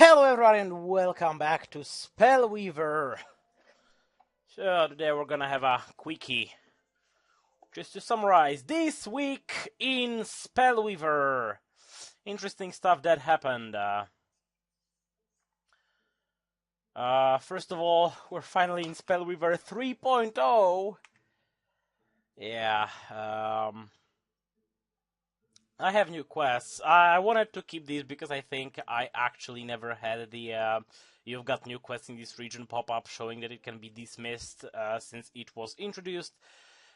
Hello everyone and welcome back to Spellweaver. So today we're gonna have a quickie. Just to summarize, this week in Spellweaver. Interesting stuff that happened. First of all, we're finally in Spellweaver 3.0. Yeah, I have new quests. I wanted to keep these because I think I actually never had the you've got new quests in this region pop up showing that it can be dismissed since it was introduced.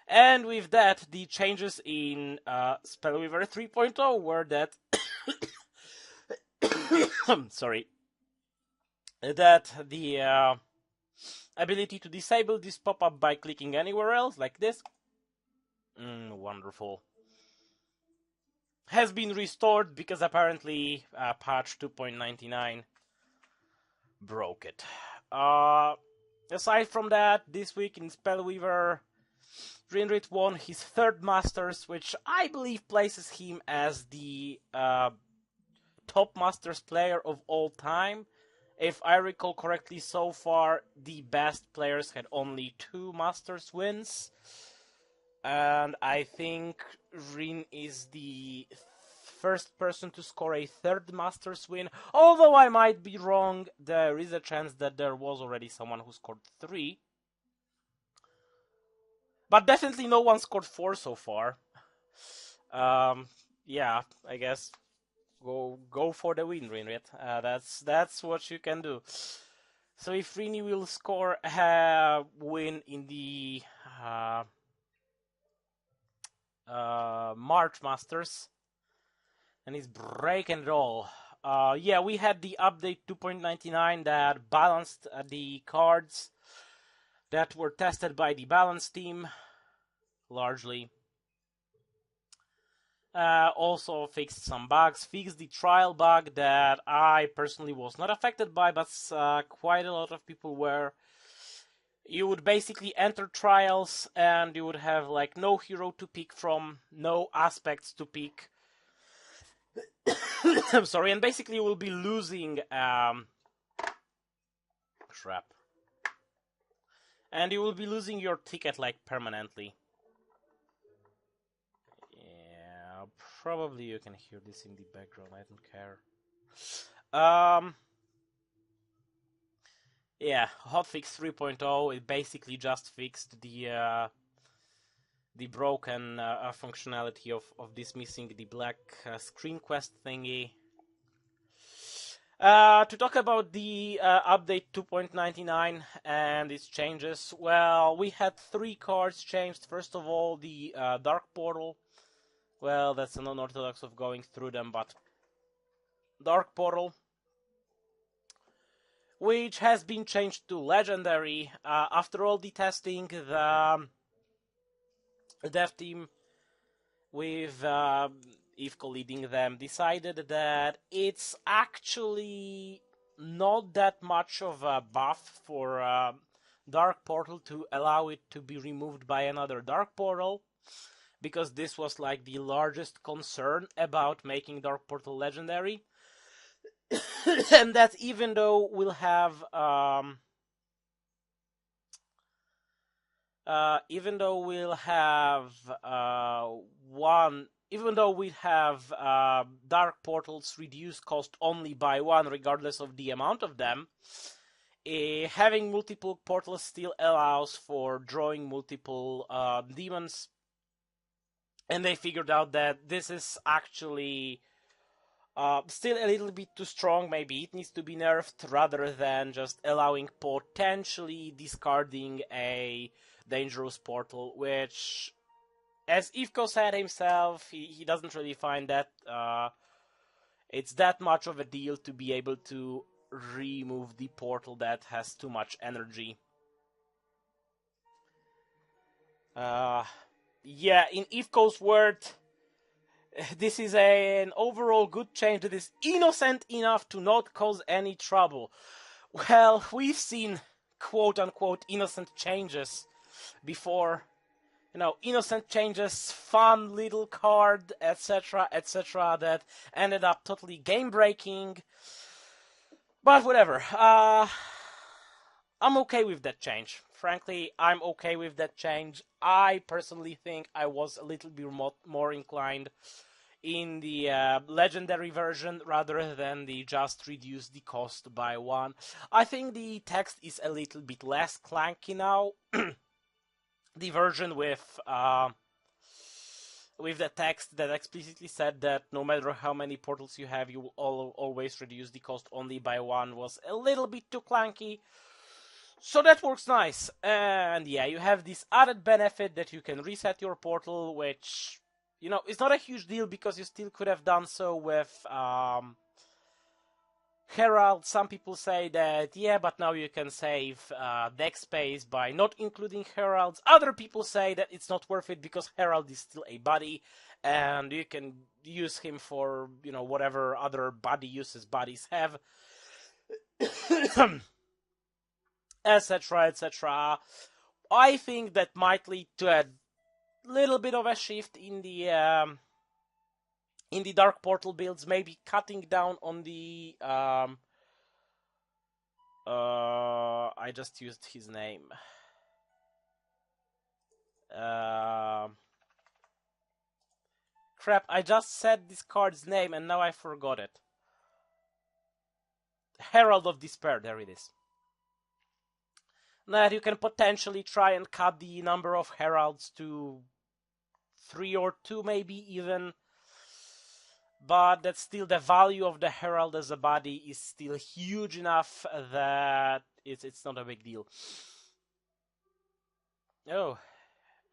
And with that, the changes in Spellweaver 3.0 were that sorry, that the ability to disable this pop-up by clicking anywhere else, like this, wonderful, has been restored because apparently patch 2.99 broke it. Aside from that, this week in Spellweaver, Rinrit won his third Masters, which I believe places him as the top Masters player of all time. If I recall correctly, so far the best players had only 2 Masters wins. And I think Rin is the first person to score a third Masters win. Although I might be wrong, there is a chance that there was already someone who scored 3. But definitely no one scored 4 so far. Yeah, I guess go for the win, Rinrit. That's what you can do. So if Rini will score a win in the March Masters, and it's break and roll. Yeah, we had the update 2.99 that balanced the cards that were tested by the balance team, largely. Also fixed some bugs, fixed the trial bug that I personally was not affected by, but quite a lot of people were. You would basically enter trials and you would have like no hero to pick from, no aspects to pick. I'm sorry, and basically you will be losing crap. And you will be losing your ticket like permanently. Yeah, probably you can hear this in the background, I don't care. Yeah, hotfix 3.0, it basically just fixed the broken functionality of dismissing the black screen quest thingy. To talk about the update 2.99 and its changes, well, we had 3 cards changed. First of all, the Dark Portal. Well, that's an unorthodox of going through them, but Dark Portal, which has been changed to Legendary. After all the testing, the dev team, with Ivko leading them, decided that it's actually not that much of a buff for Dark Portal to allow it to be removed by another Dark Portal, because this was like the largest concern about making Dark Portal legendary. And that even though we'll have Dark Portals reduced cost only by 1, regardless of the amount of them, having multiple portals still allows for drawing multiple demons. And they figured out that this is actually still a little bit too strong. Maybe it needs to be nerfed rather than just allowing potentially discarding a dangerous portal, which, as Ivko said himself, he doesn't really find that it's that much of a deal to be able to remove the portal that has too much energy. Yeah, in Ivko's word, this is an overall good change that is innocent enough to not cause any trouble. Well, we've seen quote-unquote innocent changes before. You know, innocent changes, fun little card, etc., etc., that ended up totally game-breaking. But whatever. I'm okay with that change. Frankly, I'm okay with that change. I personally think I was a little bit more inclined in the legendary version rather than the just reduce the cost by one. I think the text is a little bit less clunky now. The version with the text that explicitly said that no matter how many portals you have, you will always reduce the cost only by one was a little bit too clunky. So that works nice. And yeah, you have this added benefit that you can reset your portal, which, you know, is not a huge deal because you still could have done so with Herald. Some people say that, yeah, but now you can save deck space by not including Heralds. Other people say that it's not worth it because Herald is still a body and you can use him for, you know, whatever other body uses bodies have. Etc, etc. I think that might lead to a little bit of a shift in the Dark Portal builds, maybe cutting down on the I just used his name. Crap, I just said this card's name and now I forgot it. Herald of Despair, there it is. That you can potentially try and cut the number of heralds to 3 or 2 maybe even. But that's still the value of the herald as a body is still huge enough that it's not a big deal. Oh,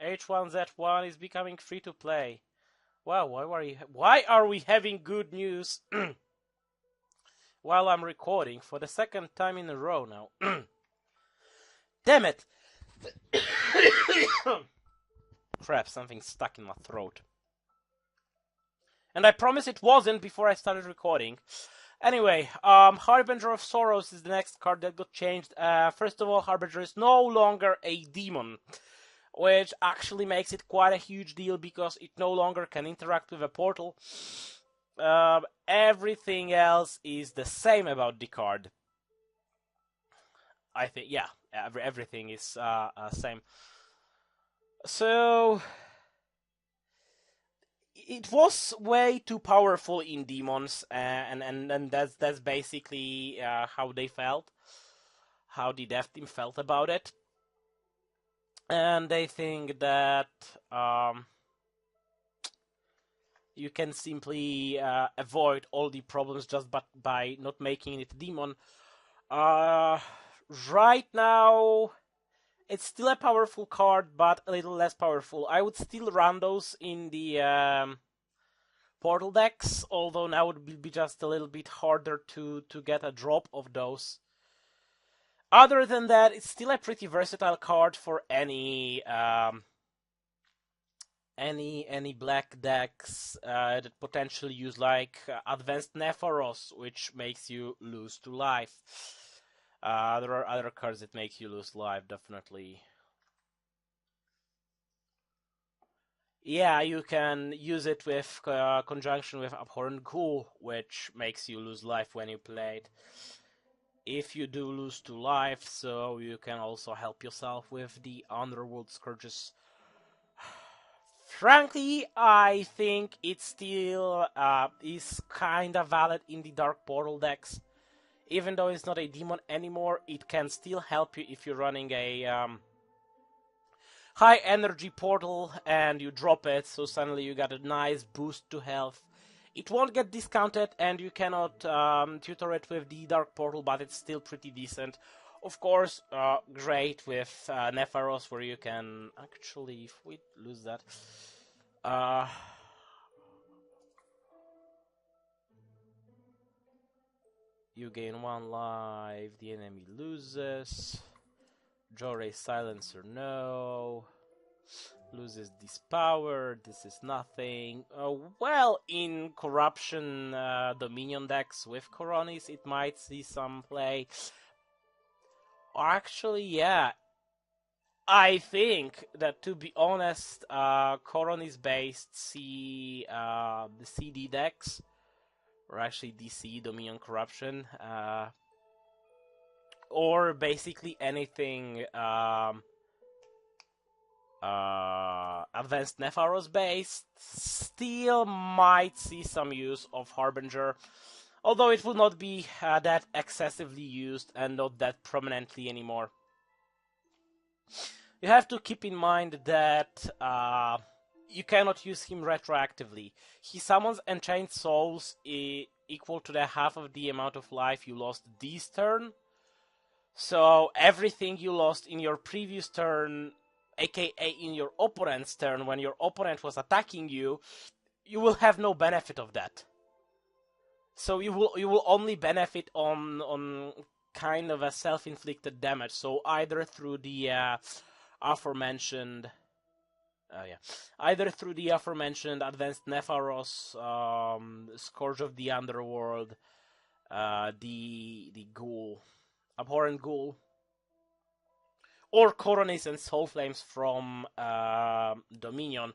H1Z1 is becoming free to play. Wow, why are we having good news while I'm recording for the second time in a row now? Damn it! Crap, something stuck in my throat. And I promise it wasn't before I started recording. Anyway, Harbinger of Sorrows is the next card that got changed. First of all, Harbinger is no longer a demon, which actually makes it quite a huge deal because it no longer can interact with a portal. Everything else is the same about the card. I think, yeah, everything is same. So it was way too powerful in demons, and that's basically how they felt, how the dev team felt about it, and they think that you can simply avoid all the problems just by not making it a demon. Right now, it's still a powerful card, but a little less powerful. I would still run those in the portal decks, although now it will be just a little bit harder to get a drop of those. Other than that, it's still a pretty versatile card for any black decks that potentially use like Advanced Nepharos, which makes you lose to life. There are other cards that make you lose life, definitely. Yeah, you can use it with conjunction with Abhorrent Ghoul, which makes you lose life when you play it. If you do lose to life, so you can also help yourself with the Underworld Scourges. Frankly, I think it still is kinda valid in the Dark Portal decks. Even though it's not a demon anymore, it can still help you if you're running a high energy portal and you drop it, so suddenly you got a nice boost to health. It won't get discounted and you cannot tutor it with the Dark Portal, but it's still pretty decent. Of course, great with Nepharos, where you can actually, if we lose that, you gain 1 life, the enemy loses. Joray Silencer, no. Loses this power, this is nothing. Well, in Corruption Dominion decks with Coronis, it might see some play. Actually, yeah. I think that, to be honest, Coronis-based the CD decks, or actually DC Dominion Corruption, or basically anything Advanced Nepharos based, still might see some use of Harbinger, although it will not be that excessively used and not that prominently anymore. You have to keep in mind that you cannot use him retroactively. He summons Enchained Souls equal to the half of the amount of life you lost this turn. So everything you lost in your previous turn, aka in your opponent's turn when your opponent was attacking you, you will have no benefit of that. So you will only benefit on kind of a self-inflicted damage. So either through the aforementioned Advanced Nepharos, Scourge of the Underworld, the Ghoul, Abhorrent Ghoul, or Coronis and Soul Flames from Dominion.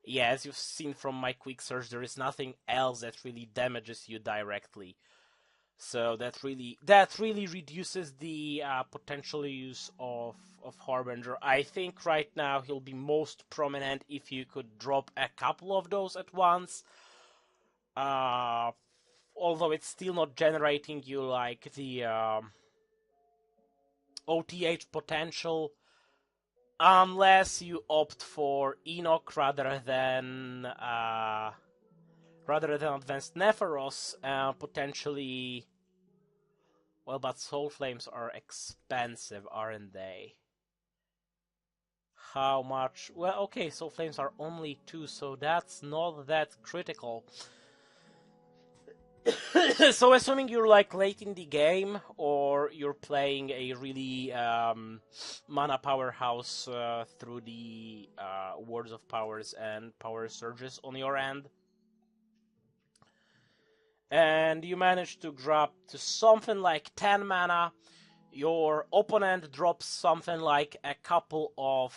Yeah, as you've seen from my quick search, there is nothing else that really damages you directly. So that really reduces the potential use of Harbinger. I think right now he'll be most prominent if you could drop a couple of those at once. Although it's still not generating you like the OTH potential, unless you opt for Enoch rather than Advanced Nepharos, potentially. Well, but Soul Flames are expensive, aren't they? How much? Well, okay, Soul Flames are only 2, so that's not that critical. So assuming you're like late in the game, or you're playing a really mana powerhouse through the Words of Powers and Power Surges on your end, and you manage to drop to something like 10 mana, your opponent drops something like a couple of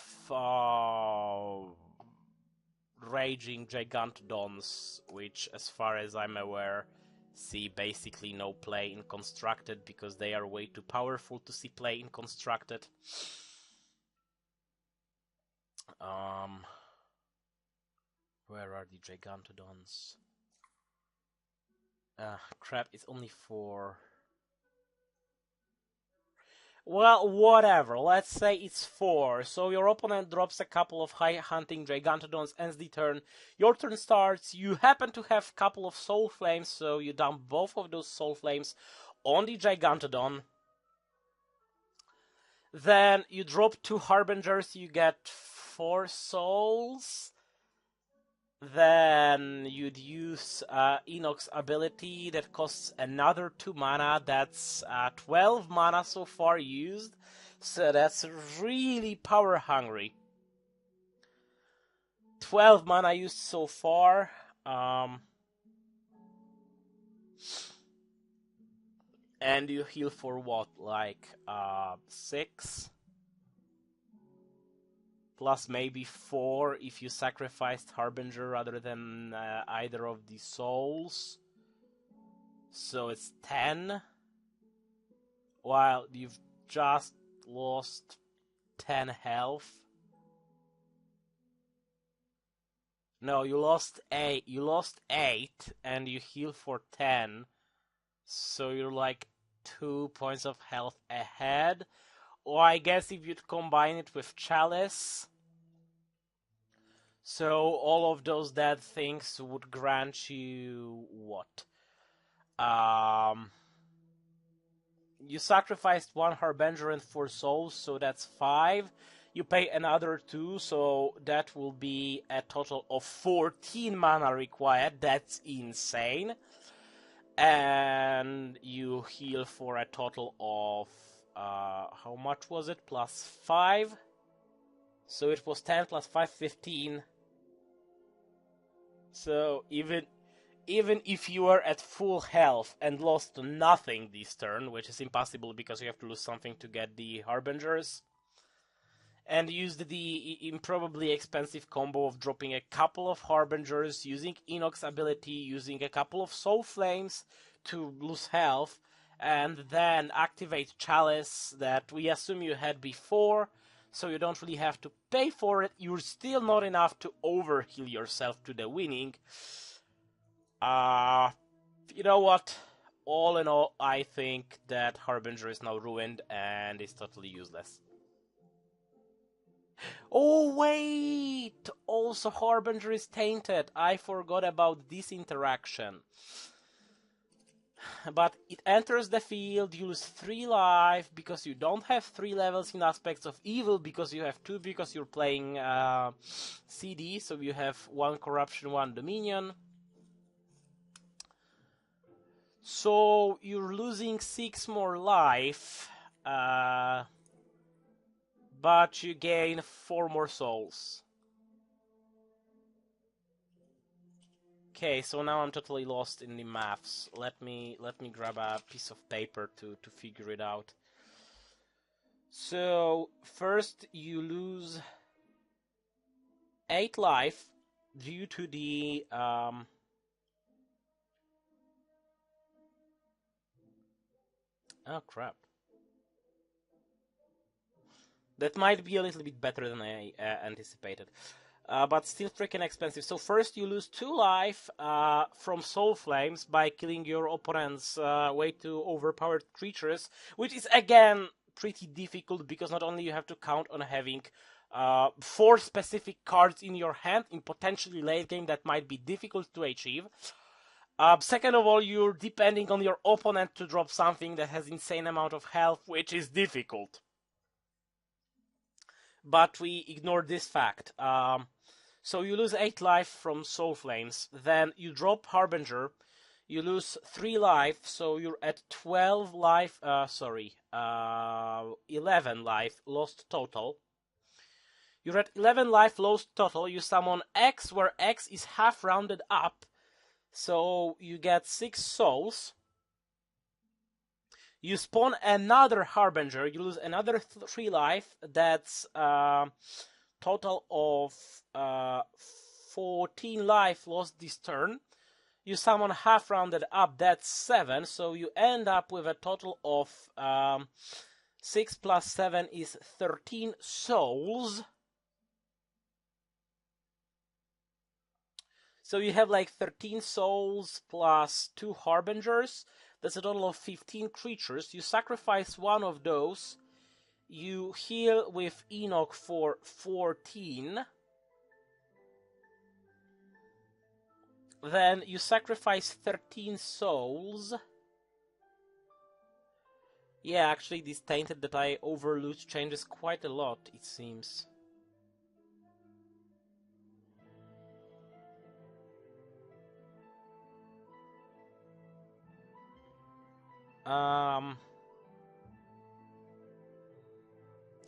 Raging Gigantodons, which, as far as I'm aware, see basically no play in Constructed because they are way too powerful to see play in Constructed. Where are the Gigantodons? Crap, it's only 4. Well, whatever, let's say it's 4. So your opponent drops a couple of high hunting Gigantodons, ends the turn. Your turn starts, you happen to have a couple of Soul Flames, so you dump both of those Soul Flames on the Gigantodon. Then you drop 2 Harbingers, you get 4 souls. Then you'd use Enoch's ability that costs another 2 mana. That's 12 mana so far used. So that's really power hungry. 12 mana used so far. And you heal for what? Like 6? Plus maybe 4 if you sacrificed Harbinger rather than either of the souls. So it's 10. While you've just lost 10 health. No, you lost 8. You lost 8 and you heal for 10. So you're like 2 points of health ahead. Or I guess if you'd combine it with Chalice. So all of those dead things would grant you what? You sacrificed 1 Harbinger and 4 souls, so that's 5. You pay another 2, so that will be a total of 14 mana required. That's insane. And you heal for a total of how much was it? Plus 5. So it was 10 plus 5, 15. So even if you are at full health and lost nothing this turn, which is impossible because you have to lose something to get the Harbingers, and used the improbably expensive combo of dropping a couple of Harbingers, using Enoch's ability, using a couple of Soul Flames to lose health, and then activate Chalice that we assume you had before, so you don't really have to pay for it. You're still not enough to overheal yourself to the winning. You know what? All in all, I think that Harbinger is now ruined and is totally useless. Oh wait! Also Harbinger is tainted. I forgot about this interaction. But it enters the field, you lose 3 life because you don't have 3 levels in Aspects of Evil, because you have 2 because you're playing CD, so you have 1 Corruption, 1 Dominion. So you're losing 6 more life, but you gain 4 more souls. Okay, so now I'm totally lost in the maths. Let me grab a piece of paper to figure it out. So first you lose 8 life due to the oh crap. That might be a little bit better than I anticipated. But still freaking expensive. So first you lose 2 life from Soul Flames by killing your opponent's way too overpowered creatures, which is again pretty difficult because not only you have to count on having 4 specific cards in your hand in potentially late game that might be difficult to achieve. Second of all, you're depending on your opponent to drop something that has insane amount of health, which is difficult. But we ignore this fact. So you lose 8 life from Soul Flames, then you drop Harbinger, you lose 3 life, so you're at 12 life, 11 life lost total. You're at 11 life lost total, you summon X, where X is half rounded up, so you get 6 souls. You spawn another Harbinger, you lose another 3 life, that's total of 14 life lost this turn. You summon half rounded up, that's 7, so you end up with a total of 6 plus 7 is 13 souls. So you have like 13 souls plus 2 Harbingers. That's a total of 15 creatures. You sacrifice one of those. You heal with Enoch for 14. Then you sacrifice 13 souls. Yeah, actually this Tainted that I overlooked changes quite a lot, it seems.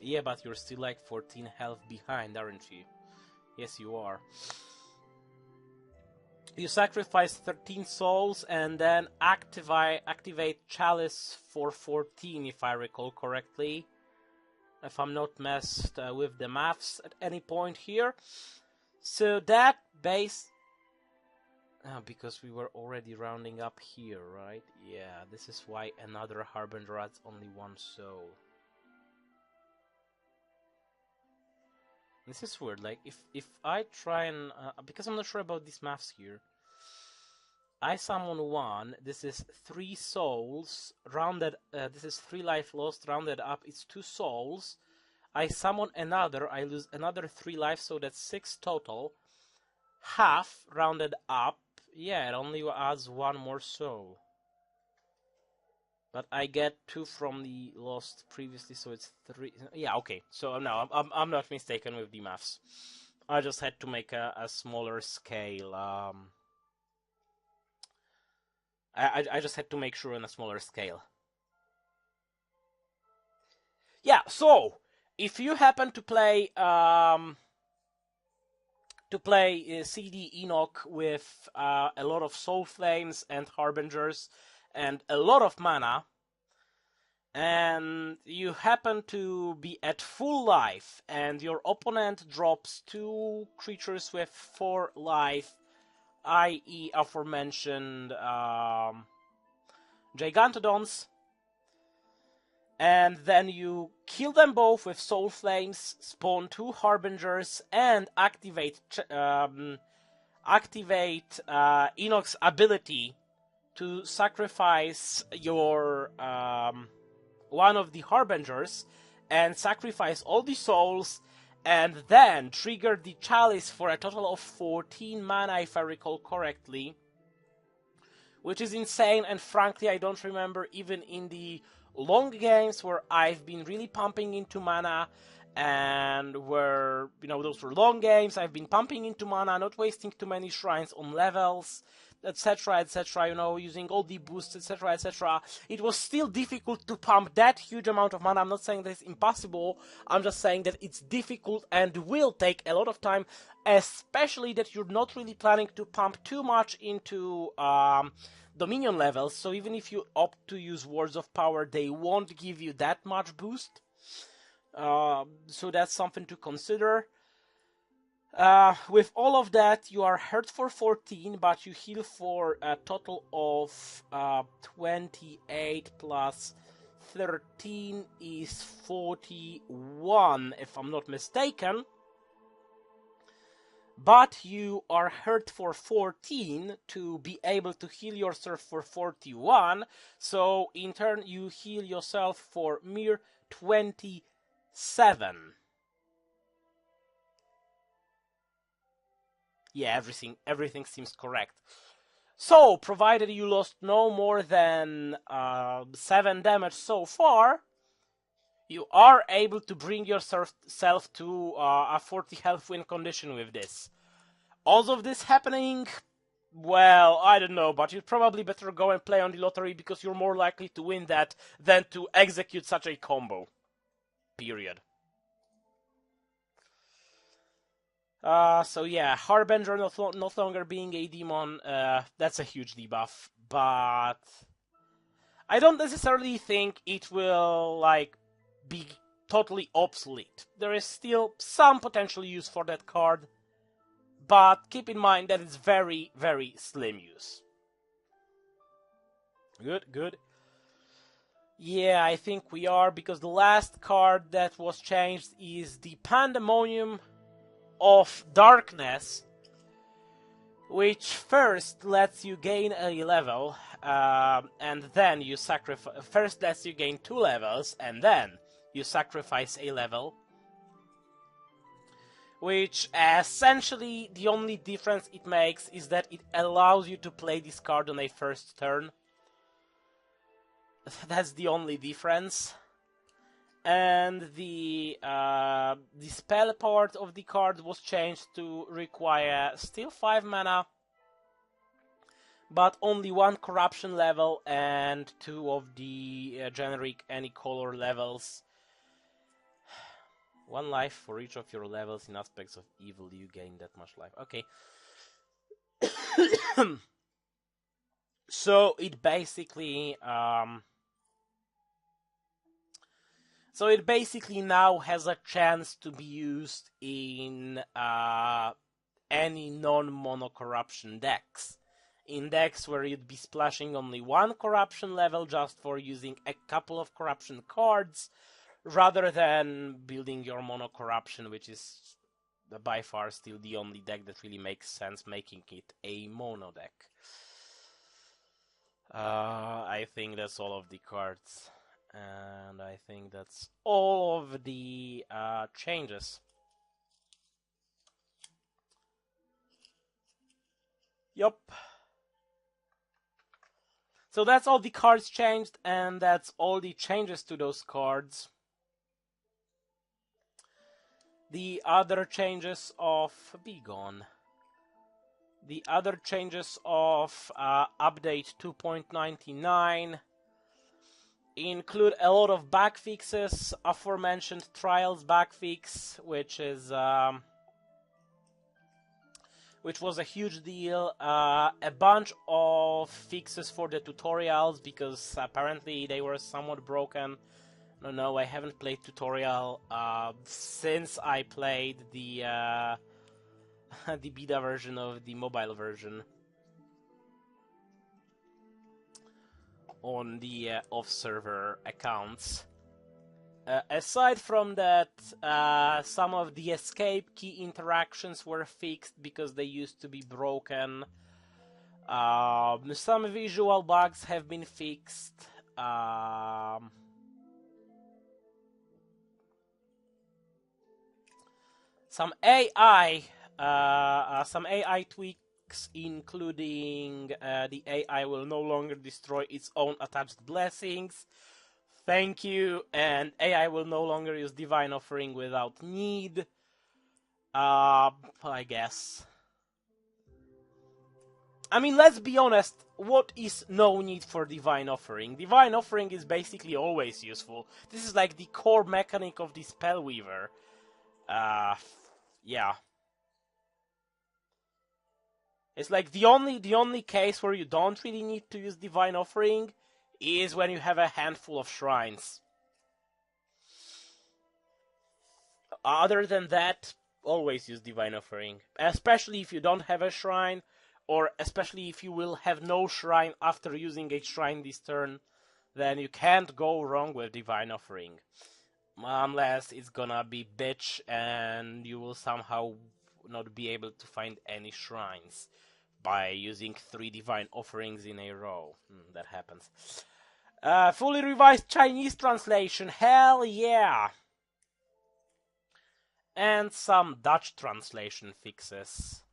Yeah, but you're still like 14 health behind, aren't you? Yes, you are. You sacrifice 13 souls and then activate Chalice for 14, if I recall correctly. If I'm not messed with the maths at any point here. So that base... because we were already rounding up here, right? Yeah, this is why another Harbinger adds only 1 soul. This is weird, like, if I try and... because I'm not sure about these maths here. I summon 1, this is 3 souls, rounded, this is 3 life lost, rounded up, it's 2 souls. I summon another, I lose another 3 life, so that's 6 total. Half, rounded up, yeah, it only adds 1 more soul. But I get 2 from the lost previously, so it's 3. Yeah, okay. So no, I'm not mistaken with the maths. I just had to make a smaller scale. I just had to make sure on a smaller scale. Yeah. So if you happen to play CD Enoch with a lot of Soul Flames and Harbingers and a lot of mana, and you happen to be at full life, and your opponent drops 2 creatures with 4 life, i.e. aforementioned Gigantodons, and then you kill them both with Soul Flames, spawn 2 Harbingers, and activate Enoch's ability to sacrifice your one of the Harbingers, and sacrifice all the souls, and then trigger the Chalice for a total of 14 mana, if I recall correctly. Which is insane, and frankly, I don't remember even in the long games where I've been really pumping into mana, and where, you know, those were long games, I've been pumping into mana, not wasting too many shrines on levels, etc, etc, you know, using all the boosts, etc, etc. It was still difficult to pump that huge amount of mana. I'm not saying that it's impossible, I'm just saying that it's difficult and will take a lot of time, especially that you're not really planning to pump too much into Dominion levels, so even if you opt to use Words of Power, they won't give you that much boost. So that's something to consider. With all of that, you are hurt for 14, but you heal for a total of 28 plus 13 is 41, if I'm not mistaken. But you are hurt for 14 to be able to heal yourself for 41, so in turn you heal yourself for mere 27. Yeah, everything seems correct. So, provided you lost no more than 7 damage so far, you are able to bring yourself to a 40 health win condition with this. All of this happening, well, I don't know, but you'd probably better go and play on the lottery, because you're more likely to win that than to execute such a combo. Period. So yeah, Harbinger not longer being a demon, that's a huge debuff, but I don't necessarily think it will, like, be totally obsolete. There is still some potential use for that card, but keep in mind that it's very, very slim use. Good, good. Yeah, I think we are, because the last card that was changed is the Pandemonium of Darkness, which first lets you gain a level, and then you sacrifice. First lets you gain 2 levels, and then you sacrifice a level. Which essentially the only difference it makes is that it allows you to play this card on a first turn. That's the only difference. And the spell part of the card was changed to require still 5 mana, but only 1 corruption level and 2 of the generic any color levels. 1 life for each of your levels. In aspects of evil, you gain that much life. Okay. So it basically now has a chance to be used in any non-mono corruption decks. In decks where you'd be splashing only 1 corruption level just for using a couple of corruption cards, rather than building your mono corruption, which is by far still the only deck that really makes sense, making it a mono deck. I think that's all of the cards, and I think that's all of the changes. Yup. So that's all the cards changed, and that's all the changes to those cards. The other changes of The other changes of update 2.99 include a lot of bug fixes, aforementioned Trials bug fix, which was a huge deal, a bunch of fixes for the tutorials, because apparently they were somewhat broken. No, I haven't played tutorial since I played the the beta version of the mobile version on the off-server accounts. Aside from that, some of the escape key interactions were fixed because they used to be broken. Some visual bugs have been fixed. Some AI tweaks, including the AI will no longer destroy its own attached blessings. Thank you. And AI will no longer use Divine Offering without need. I guess. I mean, let's be honest. What is no need for Divine Offering? Divine Offering is basically always useful. This is like the core mechanic of the Spellweaver. Yeah. It's like the only case where you don't really need to use Divine Offering is when you have a handful of shrines. Other than that, always use Divine Offering. Especially if you don't have a shrine, or especially if you will have no shrine after using a shrine this turn, then you can't go wrong with Divine Offering. Unless it's gonna be bitch and you will somehow not be able to find any shrines by using 3 Divine Offerings in a row. That happens. Fully revised Chinese translation, hell yeah! And some Dutch translation fixes.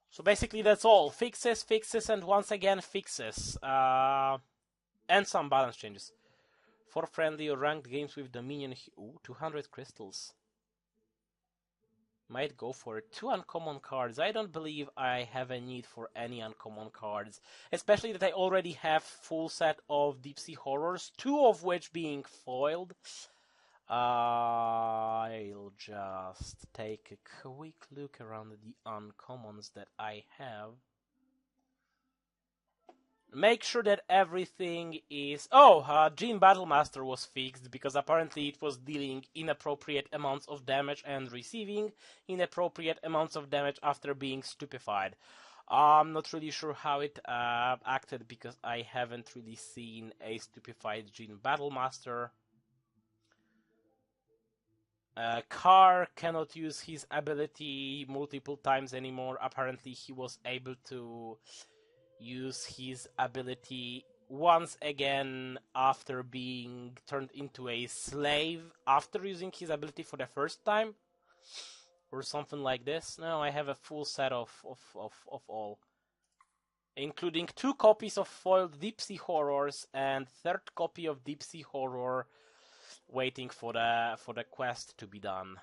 So basically that's all. Fixes, and once again fixes. And some balance changes. For friendly or ranked games with Dominion... Ooh, 200 crystals. Might go for it. 2 uncommon cards. I don't believe I have a need for any uncommon cards. Especially that I already have full set of Deep Sea Horrors. 2 of which being foiled. I'll just take a quick look around the uncommons that I have. Make sure that everything is... Gene Battlemaster was fixed because apparently it was dealing inappropriate amounts of damage and receiving inappropriate amounts of damage after being stupefied. I'm not really sure how it acted because I haven't really seen a stupefied Gene Battlemaster. Carr cannot use his ability multiple times anymore. Apparently he was able to use his ability once again after being turned into a slave after using his ability for the first time. Or something like this. No, I have a full set of all. Including 2 copies of foiled Deep Sea Horrors and 3rd copy of Deep Sea Horror waiting for the quest to be done.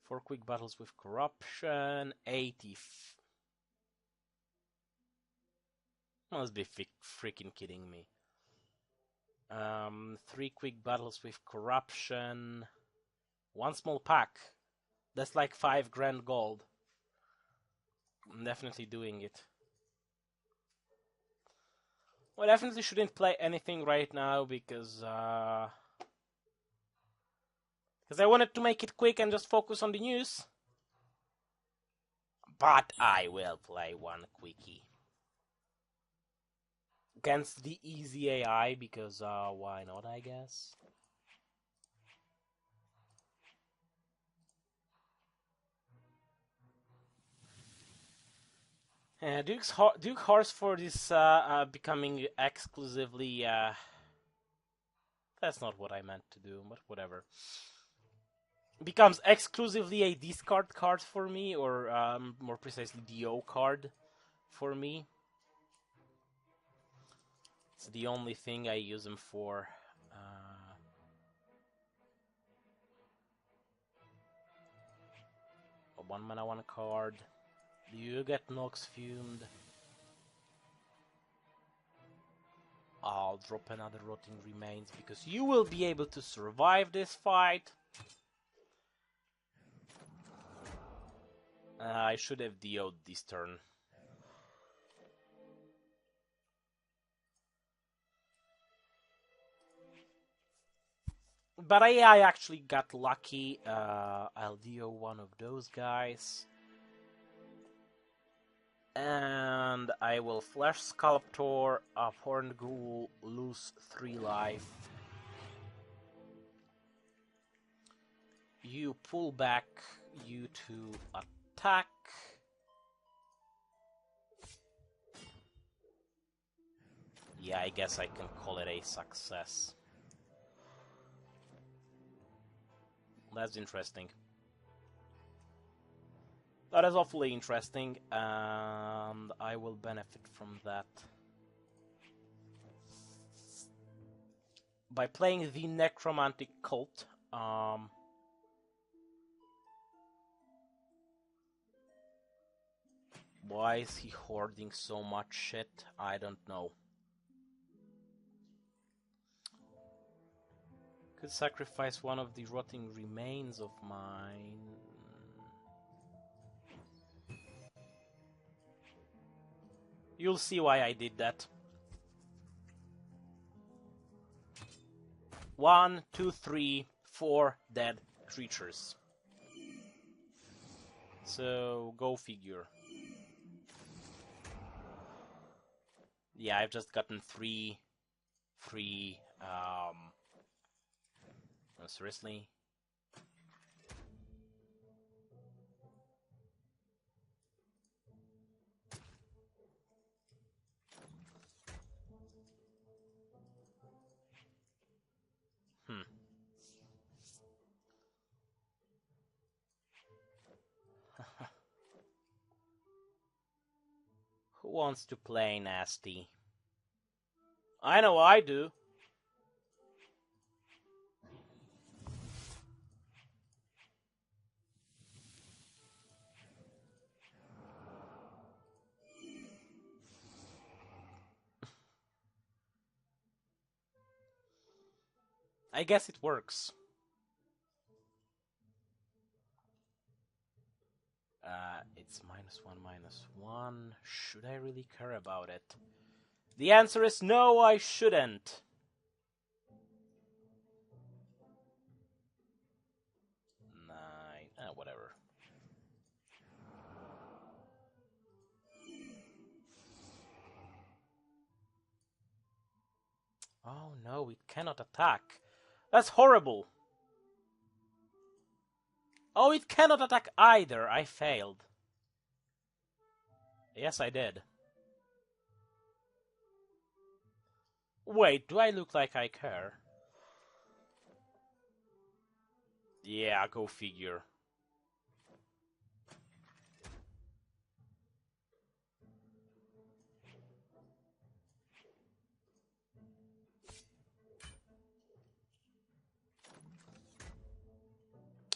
4 quick battles with corruption, 80. Must be freaking kidding me. 3 quick battles with corruption, 1 small pack. That's like 5 grand gold. I'm definitely doing it. Well, I definitely shouldn't play anything right now because I wanted to make it quick and just focus on the news. But I will play 1 quickie. Against the easy AI because why not, I guess. Duke Horse for this becoming exclusively... That's not what I meant to do, but whatever. Becomes exclusively a discard card for me, or more precisely, DO card for me. It's the only thing I use him for. A 1 mana 1 card. You get Nox Fumed. I'll drop another Rotting Remains because you will be able to survive this fight. I should have DO'd this turn. But I actually got lucky. I'll DO one of those guys. And I will Flesh Sculptor, Horned Ghoul, lose 3 life. You pull back, you 2 attack. Yeah, I guess I can call it a success. That's interesting. That is awfully interesting, and I will benefit from that. By playing the Necromantic Cult, why is he hoarding so much shit? I don't know. Could sacrifice one of the rotting remains of mine. You'll see why I did that. 1, 2, 3, 4 dead creatures. So, go figure. Yeah, I've just gotten 3 free, oh, seriously? Who wants to play nasty? I know I do. I guess it works. It's -1/-1. Should I really care about it? The answer is no, I shouldn't. 9, whatever. Oh no, it cannot attack. That's horrible. Oh, it cannot attack either. I failed. Yes, I did. Wait, do I look like I care? Yeah, go figure.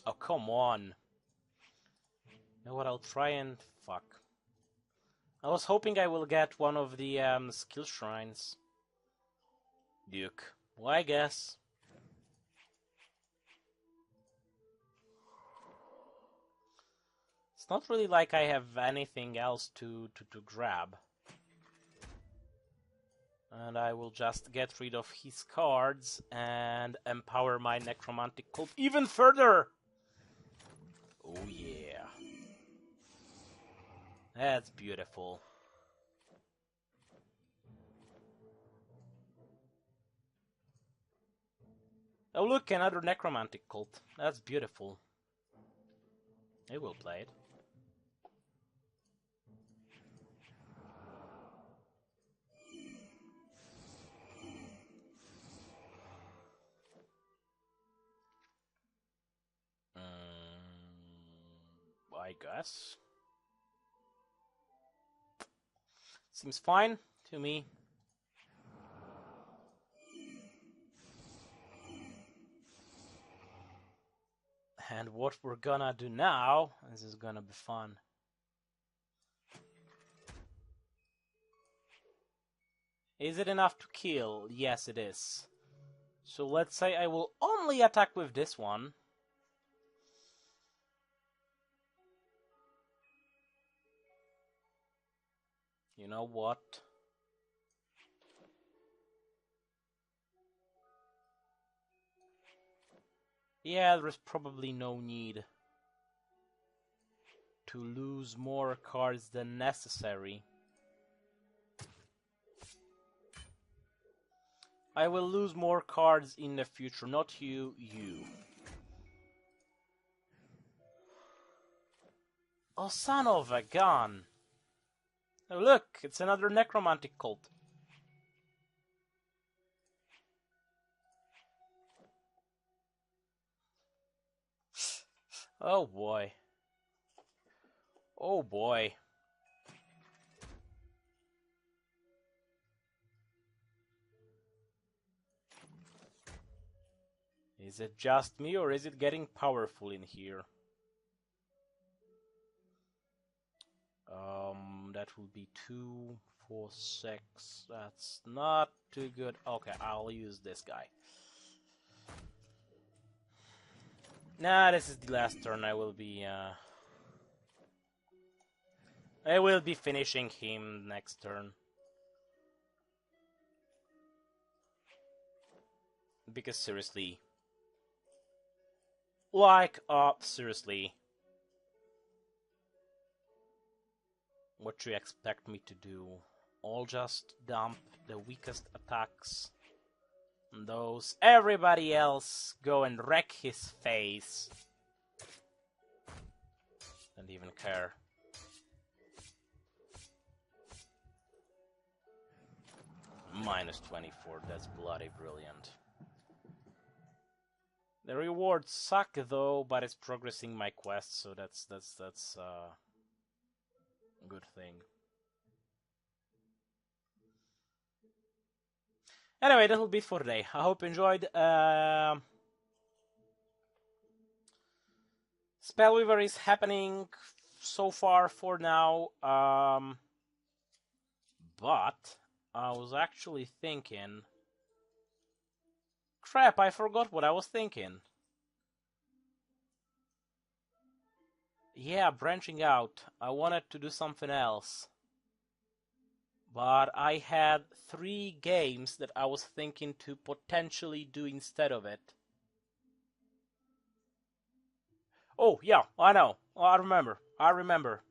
Oh, come on. You know what, I'll try and... Fuck. I was hoping I will get one of the skill shrines. Duke. Well, I guess. It's not really like I have anything else to grab. And I will just get rid of his cards and empower my Necromantic Cult even further! Oh yeah. That's beautiful. Oh look, another Necromantic Cult. That's beautiful. I will play it. I guess. Seems fine to me. And what we're gonna do now, this is gonna be fun. Is it enough to kill? Yes, it is. So let's say I will only attack with this one. You know what? Yeah, there's probably no need to lose more cards than necessary. I will lose more cards in the future, not you. Oh, son of a gun! Oh, look, it's another necromantic cult. Oh boy. Oh boy. Is it just me, or is it getting powerful in here? That will be 2, 4, 6. That's not too good. Okay, I'll use this guy. Nah, this is the last turn. I will be finishing him next turn. Because seriously. Seriously. What do you expect me to do? I'll just dump the weakest attacks. And those. Everybody else go and wreck his face. Don't even care. Minus 24, that's bloody brilliant. The rewards suck though, but it's progressing my quest, so that's a good thing. Anyway, that'll be it for today. I hope you enjoyed. Spellweaver is happening so far for now, but I was actually thinking... Crap, I forgot what I was thinking. Yeah, branching out. I wanted to do something else. But I had 3 games that I was thinking to potentially do instead of it. Oh, yeah, I know. I remember.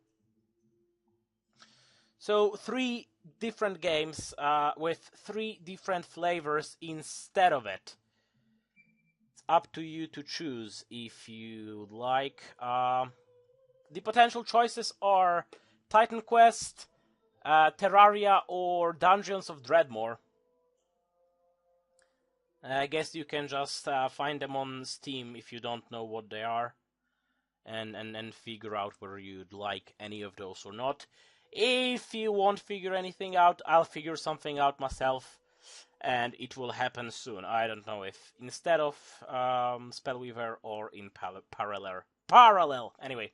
So 3 different games with 3 different flavors instead of it. It's up to you to choose if you like. The potential choices are Titan Quest, Terraria, or Dungeons of Dreadmore. I guess you can just find them on Steam if you don't know what they are, and figure out whether you'd like any of those or not. If you won't figure anything out, I'll figure something out myself, and it will happen soon. I don't know if instead of Spellweaver or in parallel. Anyway.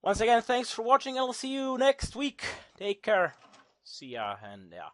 Once again, thanks for watching, and I'll see you next week. Take care. See ya, and yeah.